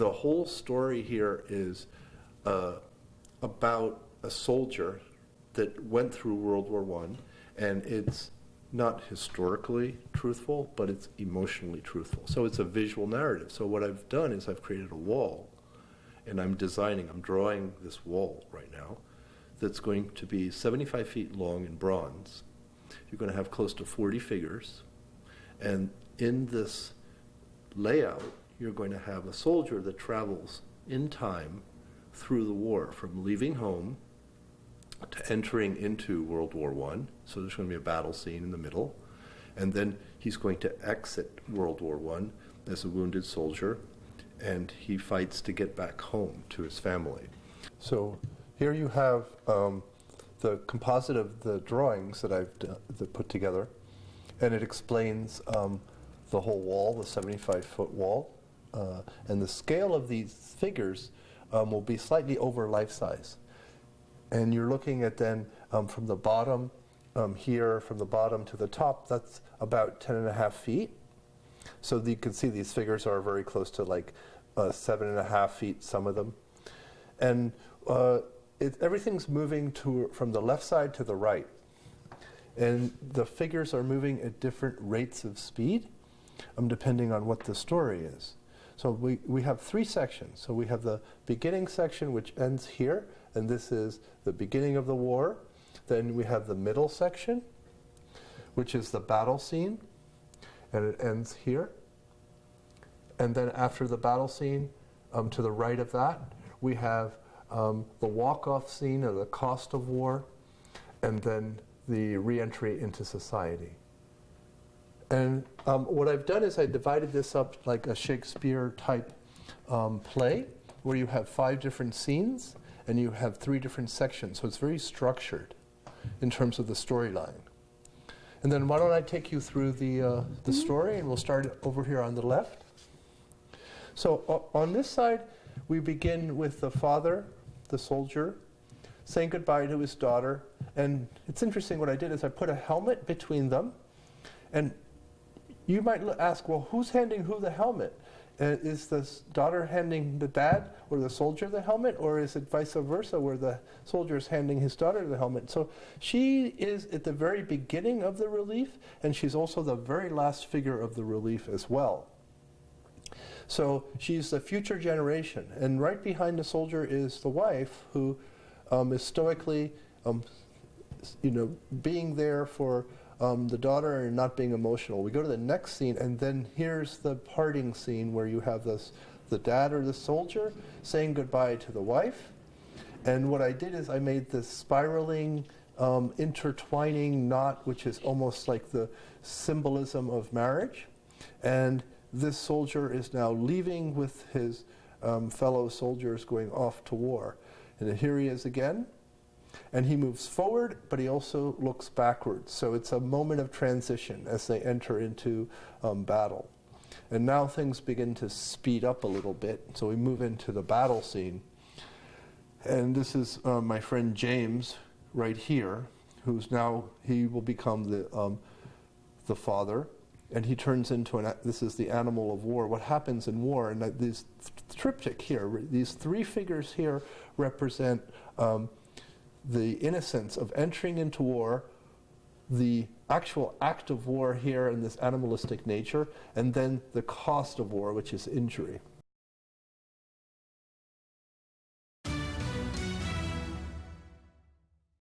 the whole story here is about a soldier that went through World War I, and it's not historically truthful, but it's emotionally truthful. So it's a visual narrative. So what I've done is I've created a wall, and I'm drawing this wall right now that's going to be 75 feet long in bronze. You're going to have close to 40 figures, and in this layout, you're going to have a soldier that travels in time through the war, from leaving home to entering into World War I. So there's going to be a battle scene in the middle. And then he's going to exit World War I as a wounded soldier, and he fights to get back home to his family. So here you have the composite of the drawings that I've put together, and it explains the whole wall, the 75-foot wall. And the scale of these figures will be slightly over life size. And you're looking at then from the bottom here, from the bottom to the top, that's about 10.5 feet. So you can see these figures are very close to like 7.5 feet, some of them. And everything's moving from the left side to the right. And the figures are moving at different rates of speed, depending on what the story is. So we have 3 sections. So we have the beginning section, which ends here, and this is the beginning of the war. Then we have the middle section, which is the battle scene, and it ends here. And then after the battle scene, to the right of that, we have the walk-off scene, or the cost of war, and then the re-entry into society. And what I've done is I divided this up like a Shakespeare-type play, where you have 5 different scenes, and you have 3 different sections. So it's very structured in terms of the storyline. And then why don't I take you through the story, and we'll start over here on the left. So on this side, we begin with the father, the soldier, saying goodbye to his daughter. And it's interesting, what I did is I put a helmet between them. And you might ask, well, who's handing who the helmet? Is the daughter handing the dad or the soldier the helmet, or is it vice versa, where the soldier is handing his daughter the helmet? So she is at the very beginning of the relief, and she's also the very last figure of the relief as well. So she's the future generation, and right behind the soldier is the wife, who is stoically, being there for the daughter and not being emotional. We go to the next scene, and then here's the parting scene where you have the dad or the soldier saying goodbye to the wife. And what I did is I made this spiraling, intertwining knot, which is almost like the symbolism of marriage. And this soldier is now leaving with his fellow soldiers, going off to war. And here he is again. And he moves forward, but he also looks backwards. So it's a moment of transition as they enter into battle. And now things begin to speed up a little bit. So we move into the battle scene. And this is my friend James right here, who's now, he will become the father. And he turns into this is the animal of war. What happens in war, and this triptych here, these 3 figures here represent the innocence of entering into war, the actual act of war here in this animalistic nature, and then the cost of war, which is injury.